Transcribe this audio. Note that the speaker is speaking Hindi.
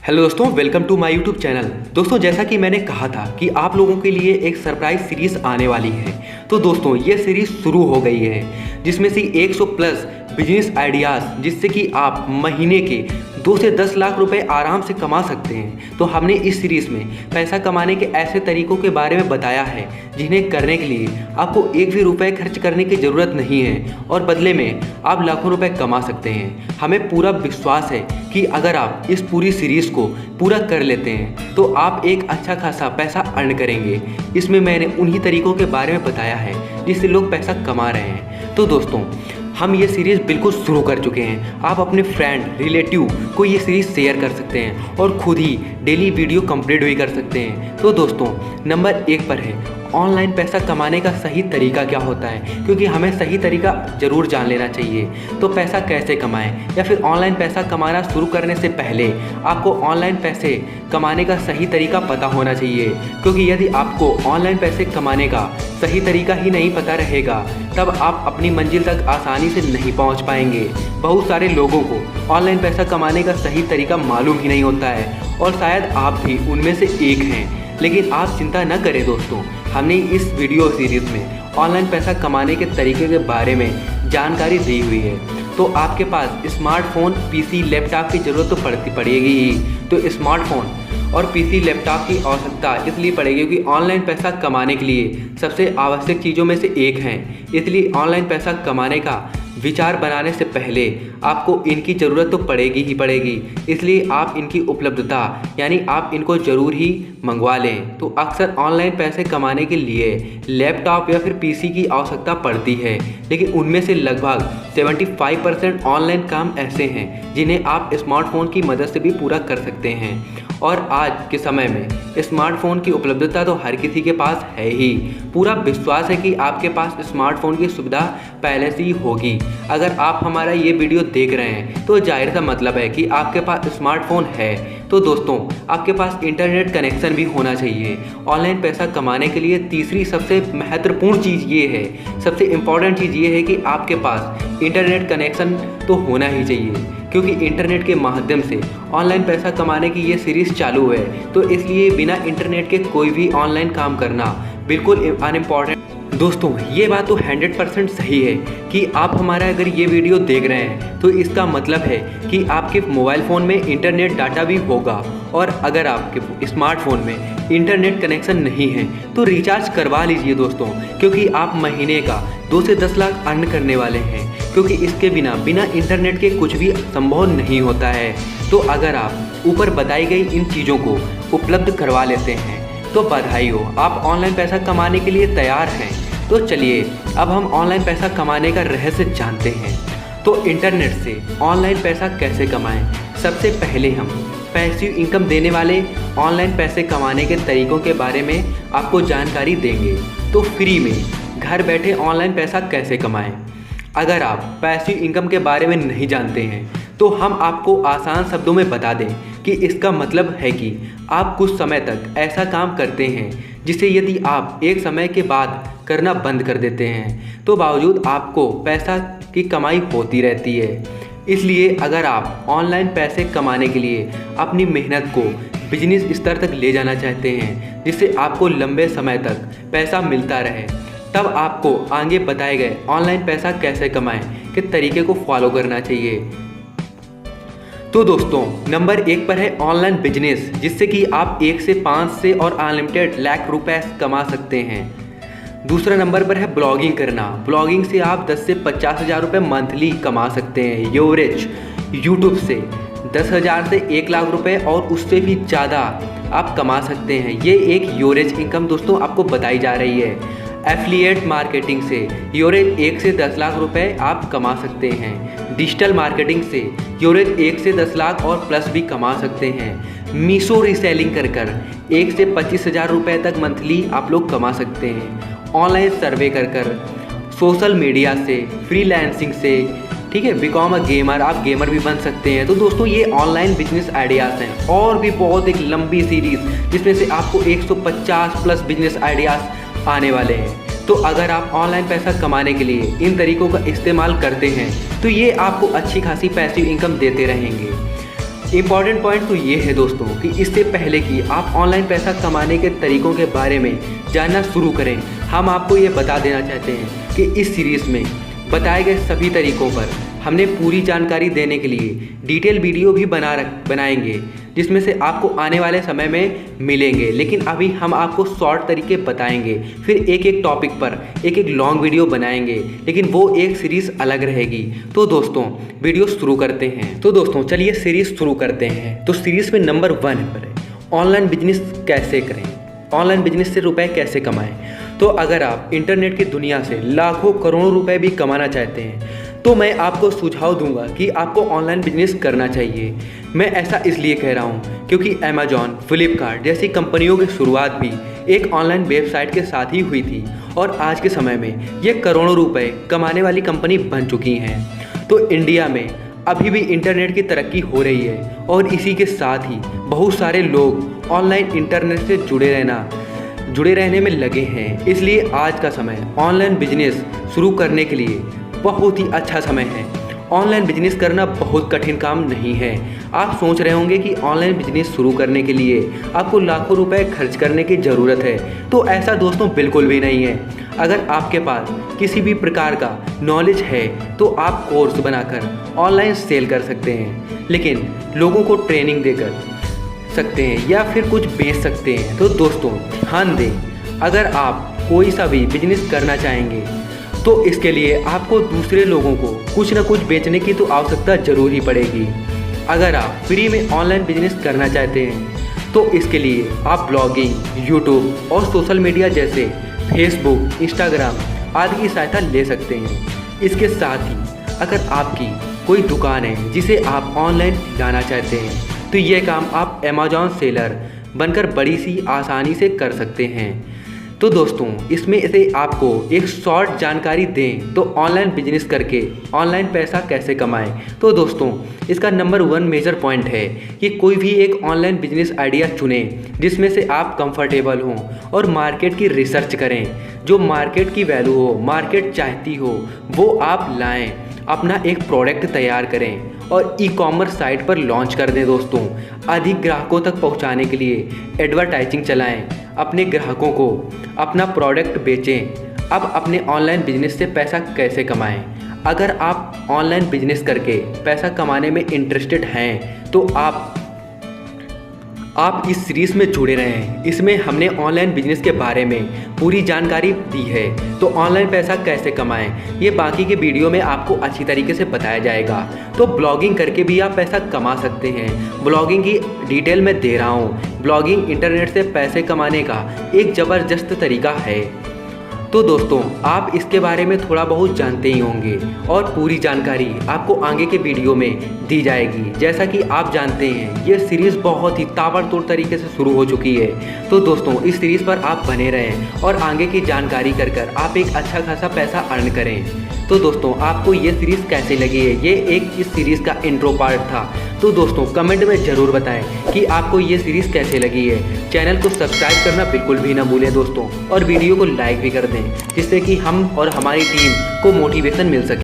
हेलो दोस्तों, welcome to my YouTube channel. दोस्तों, जैसा कि मैंने कहा था कि आप लोगों के लिए एक सरप्राइज सीरीज आने वाली है। तो दोस्तों, ये सीरीज शुरू हो गई है जिसमें से 100 प्लस बिजनेस आइडियाज़ जिससे कि आप महीने के 2 से 10 लाख रुपए आराम से कमा सकते हैं। तो हमने इस सीरीज़ में पैसा कमाने के ऐसे तरीकों के बारे में बताया है जिन्हें करने के लिए आपको एक भी रुपए खर्च करने की ज़रूरत नहीं है और बदले में आप लाखों रुपए कमा सकते हैं। हमें पूरा विश्वास है कि अगर आप इस पूरी सीरीज़ को पूरा कर लेते हैं तो आप एक अच्छा खासा पैसा अर्न करेंगे। इसमें मैंने उन्हीं तरीकों के बारे में बताया है जिससे लोग पैसा कमा रहे हैं। तो दोस्तों, हम ये सीरीज़ बिल्कुल शुरू कर चुके हैं। आप अपने फ्रेंड रिलेटिव को ये सीरीज़ शेयर कर सकते हैं और खुद ही डेली वीडियो कंप्लीट भी कर सकते हैं। तो दोस्तों, नंबर 1 पर है ऑनलाइन पैसा कमाने का सही तरीका क्या होता है, क्योंकि हमें सही तरीका ज़रूर जान लेना चाहिए। तो पैसा कैसे कमाएं या फिर ऑनलाइन पैसा कमाना शुरू करने से पहले आपको ऑनलाइन पैसे कमाने का सही तरीका पता होना चाहिए, क्योंकि यदि आपको ऑनलाइन पैसे कमाने का सही तरीका ही नहीं पता रहेगा तब आप अपनी मंजिल तक आसानी से नहीं पहुंच पाएंगे। बहुत सारे लोगों को ऑनलाइन पैसा कमाने का सही तरीका मालूम ही नहीं होता है और शायद आप भी उनमें से एक हैं। लेकिन आप चिंता न करें दोस्तों, हमने इस वीडियो सीरीज़ में ऑनलाइन पैसा कमाने के तरीके के बारे में जानकारी दी हुई है। तो आपके पास स्मार्टफोन, पीसी, लैपटॉप की ज़रूरत तो पड़ेगी ही। तो स्मार्टफोन और पीसी, लैपटॉप की आवश्यकता इसलिए पड़ेगी क्योंकि ऑनलाइन पैसा कमाने के लिए सबसे आवश्यक चीज़ों में से एक है। इसलिए ऑनलाइन पैसा कमाने का विचार बनाने से पहले आपको इनकी ज़रूरत तो पड़ेगी ही पड़ेगी। इसलिए आप इनकी उपलब्धता यानी आप इनको ज़रूर ही मंगवा लें। तो अक्सर ऑनलाइन पैसे कमाने के लिए लैपटॉप या फिर पीसी की आवश्यकता पड़ती है, लेकिन उनमें से लगभग 75% ऑनलाइन काम ऐसे हैं जिन्हें आप स्मार्टफोन की मदद से भी पूरा कर सकते हैं। और आज के समय में स्मार्टफोन की उपलब्धता तो हर किसी के पास है ही। पूरा विश्वास है कि आपके पास स्मार्टफोन की सुविधा पहले से ही होगी। अगर आप हमारा ये वीडियो देख रहे हैं तो जाहिर सा मतलब है कि आपके पास स्मार्टफोन है। तो दोस्तों, आपके पास इंटरनेट कनेक्शन भी होना चाहिए। ऑनलाइन पैसा कमाने के लिए तीसरी सबसे महत्वपूर्ण चीज़ ये है, सबसे इम्पॉर्टेंट चीज़ ये है कि आपके पास इंटरनेट कनेक्शन तो होना ही चाहिए, क्योंकि इंटरनेट के माध्यम से ऑनलाइन पैसा कमाने की ये सीरीज़ चालू है। तो इसलिए बिना इंटरनेट के कोई भी ऑनलाइन काम करना बिल्कुल अनइम्पॉर्टेंट। दोस्तों, ये बात तो 100% सही है कि आप हमारा अगर ये वीडियो देख रहे हैं तो इसका मतलब है कि आपके मोबाइल फ़ोन में इंटरनेट डाटा भी होगा। और अगर आपके स्मार्टफोन में इंटरनेट कनेक्शन नहीं है तो रिचार्ज करवा लीजिए दोस्तों, क्योंकि आप महीने का 2 से 10 लाख अर्न करने वाले हैं। क्योंकि इसके बिना इंटरनेट के कुछ भी संभव नहीं होता है। तो अगर आप ऊपर बताई गई इन चीज़ों को उपलब्ध करवा लेते हैं तो बधाई हो, आप ऑनलाइन पैसा कमाने के लिए तैयार हैं। तो चलिए अब हम ऑनलाइन पैसा कमाने का रहस्य जानते हैं। तो इंटरनेट से ऑनलाइन पैसा कैसे कमाएं? सबसे पहले हम पैसिव इनकम देने वाले ऑनलाइन पैसे कमाने के तरीकों के बारे में आपको जानकारी देंगे। तो फ्री में घर बैठे ऑनलाइन पैसा कैसे कमाएं? अगर आप पैसिव इनकम के बारे में नहीं जानते हैं तो हम आपको आसान शब्दों में बता दें कि इसका मतलब है कि आप कुछ समय तक ऐसा काम करते हैं जिसे यदि आप एक समय के बाद करना बंद कर देते हैं तो बावजूद आपको पैसा की कमाई होती रहती है। इसलिए अगर आप ऑनलाइन पैसे कमाने के लिए अपनी मेहनत को बिजनेस स्तर तक ले जाना चाहते हैं जिससे आपको लंबे समय तक पैसा मिलता रहे, तब आपको आगे बताए गए ऑनलाइन पैसा कैसे कमाएं के तरीके को फॉलो करना चाहिए। तो दोस्तों, नंबर 1 पर है ऑनलाइन बिजनेस, जिससे कि आप 1 से 5 से और अनलिमिटेड लाख रुपए कमा सकते हैं। दूसरा नंबर पर है ब्लॉगिंग करना। ब्लॉगिंग से आप 10 से 50 हज़ार रुपये मंथली कमा सकते हैं एवरेज। यूट्यूब से 10,000 से 1 लाख रुपए और उससे भी ज़्यादा आप कमा सकते हैं। ये एक एवरेज इनकम दोस्तों आपको बताई जा रही है। एफिलिएट मार्केटिंग से एवरेज 1 से 10 लाख रुपए आप कमा सकते हैं। डिजिटल मार्केटिंग से एवरेज 1 से 10 लाख और प्लस भी कमा सकते हैं। मीशो रीसेलिंग कर 1 से 25 हज़ार रुपये तक मंथली आप लोग कमा सकते हैं। ऑनलाइन सर्वे कर सोशल मीडिया से, फ्रीलांसिंग से, ठीक है, बिकॉम अ गेमर, आप गेमर भी बन सकते हैं। तो दोस्तों, ये ऑनलाइन बिजनेस आइडियाज़ हैं और भी बहुत एक लंबी सीरीज़ जिसमें से आपको 150 प्लस बिजनेस आइडियाज़ आने वाले हैं। तो अगर आप ऑनलाइन पैसा कमाने के लिए इन तरीकों का इस्तेमाल करते हैं तो ये आपको अच्छी खासी पैसिव इनकम देते रहेंगे। इम्पॉर्टेंट पॉइंट तो ये है दोस्तों कि इससे पहले कि आप ऑनलाइन पैसा कमाने के तरीकों के बारे में जानना शुरू करें, हम आपको ये बता देना चाहते हैं कि इस सीरीज़ में बताए गए सभी तरीकों पर हमने पूरी जानकारी देने के लिए डिटेल वीडियो भी बनाएंगे, जिसमें से आपको आने वाले समय में मिलेंगे। लेकिन अभी हम आपको शॉर्ट तरीके बताएंगे, फिर एक एक टॉपिक पर एक एक लॉन्ग वीडियो बनाएंगे, लेकिन वो एक सीरीज़ अलग रहेगी। तो दोस्तों वीडियो शुरू करते हैं। तो दोस्तों चलिए सीरीज़ शुरू करते हैं। तो सीरीज़ में नंबर 1 पर है ऑनलाइन बिजनेस कैसे करें, ऑनलाइन बिजनेस से रुपए कैसे कमाएं। तो अगर आप इंटरनेट की दुनिया से लाखों करोड़ों रुपए भी कमाना चाहते हैं तो मैं आपको सुझाव दूंगा कि आपको ऑनलाइन बिजनेस करना चाहिए। मैं ऐसा इसलिए कह रहा हूं क्योंकि अमेजॉन, फ्लिपकार्ट जैसी कंपनियों की शुरुआत भी एक ऑनलाइन वेबसाइट के साथ ही हुई थी और आज के समय में ये करोड़ों रुपए कमाने वाली कंपनी बन चुकी हैं। तो इंडिया में अभी भी इंटरनेट की तरक्की हो रही है और इसी के साथ ही बहुत सारे लोग ऑनलाइन इंटरनेट से जुड़े रहने में लगे हैं। इसलिए आज का समय ऑनलाइन बिजनेस शुरू करने के लिए बहुत ही अच्छा समय है। ऑनलाइन बिजनेस करना बहुत कठिन काम नहीं है। आप सोच रहे होंगे कि ऑनलाइन बिजनेस शुरू करने के लिए आपको लाखों रुपए खर्च करने की ज़रूरत है, तो ऐसा दोस्तों बिल्कुल भी नहीं है। अगर आपके पास किसी भी प्रकार का नॉलेज है तो आप कोर्स बनाकर ऑनलाइन सेल कर सकते हैं, लेकिन लोगों को ट्रेनिंग देकर सकते हैं या फिर कुछ बेच सकते हैं। तो दोस्तों ध्यान दें, अगर आप कोई सा भी बिजनेस करना चाहेंगे तो इसके लिए आपको दूसरे लोगों को कुछ ना कुछ बेचने की तो आवश्यकता जरूर ही पड़ेगी। अगर आप फ्री में ऑनलाइन बिजनेस करना चाहते हैं तो इसके लिए आप ब्लॉगिंग, यूट्यूब और सोशल मीडिया जैसे फेसबुक, इंस्टाग्राम आदि की सहायता ले सकते हैं। इसके साथ ही अगर आपकी कोई दुकान है जिसे आप ऑनलाइन लाना चाहते हैं तो ये काम आप अमेजॉन सेलर बनकर बड़ी सी आसानी से कर सकते हैं। तो दोस्तों इसमें से आपको एक शॉर्ट जानकारी दें तो ऑनलाइन बिजनेस करके ऑनलाइन पैसा कैसे कमाएं। तो दोस्तों इसका नंबर 1 मेजर पॉइंट है कि कोई भी एक ऑनलाइन बिजनेस आइडिया चुनें जिसमें से आप कंफर्टेबल हों और मार्केट की रिसर्च करें। जो मार्केट की वैल्यू हो, मार्केट चाहती हो, वो आप लाएं, अपना एक प्रोडक्ट तैयार करें और ई-कॉमर्स साइट पर लॉन्च कर दें। दोस्तों अधिक ग्राहकों तक पहुंचाने के लिए एडवर्टाइजिंग चलाएं, अपने ग्राहकों को अपना प्रोडक्ट बेचें। अब अपने ऑनलाइन बिजनेस से पैसा कैसे कमाएं। अगर आप ऑनलाइन बिजनेस करके पैसा कमाने में इंटरेस्टेड हैं तो आप इस सीरीज़ में जुड़े रहें। इसमें हमने ऑनलाइन बिजनेस के बारे में पूरी जानकारी दी है। तो ऑनलाइन पैसा कैसे कमाएं ये बाकी के वीडियो में आपको अच्छी तरीके से बताया जाएगा। तो ब्लॉगिंग करके भी आप पैसा कमा सकते हैं। ब्लॉगिंग की डिटेल में दे रहा हूँ। ब्लॉगिंग इंटरनेट से पैसे कमाने का एक ज़बरदस्त तरीका है। तो दोस्तों आप इसके बारे में थोड़ा बहुत जानते ही होंगे और पूरी जानकारी आपको आगे के वीडियो में दी जाएगी। जैसा कि आप जानते हैं ये सीरीज़ बहुत ही ताबड़तोड़ तरीके से शुरू हो चुकी है। तो दोस्तों इस सीरीज़ पर आप बने रहें और आगे की जानकारी कर आप एक अच्छा खासा पैसा अर्न करें। तो दोस्तों आपको ये सीरीज़ कैसे लगी है, ये एक इस सीरीज़ का इंट्रो पार्ट था। तो दोस्तों कमेंट में ज़रूर बताएं कि आपको ये सीरीज़ कैसे लगी है। चैनल को सब्सक्राइब करना बिल्कुल भी ना भूलें दोस्तों, और वीडियो को लाइक भी कर दें जिससे कि हम और हमारी टीम को मोटिवेशन मिल सके।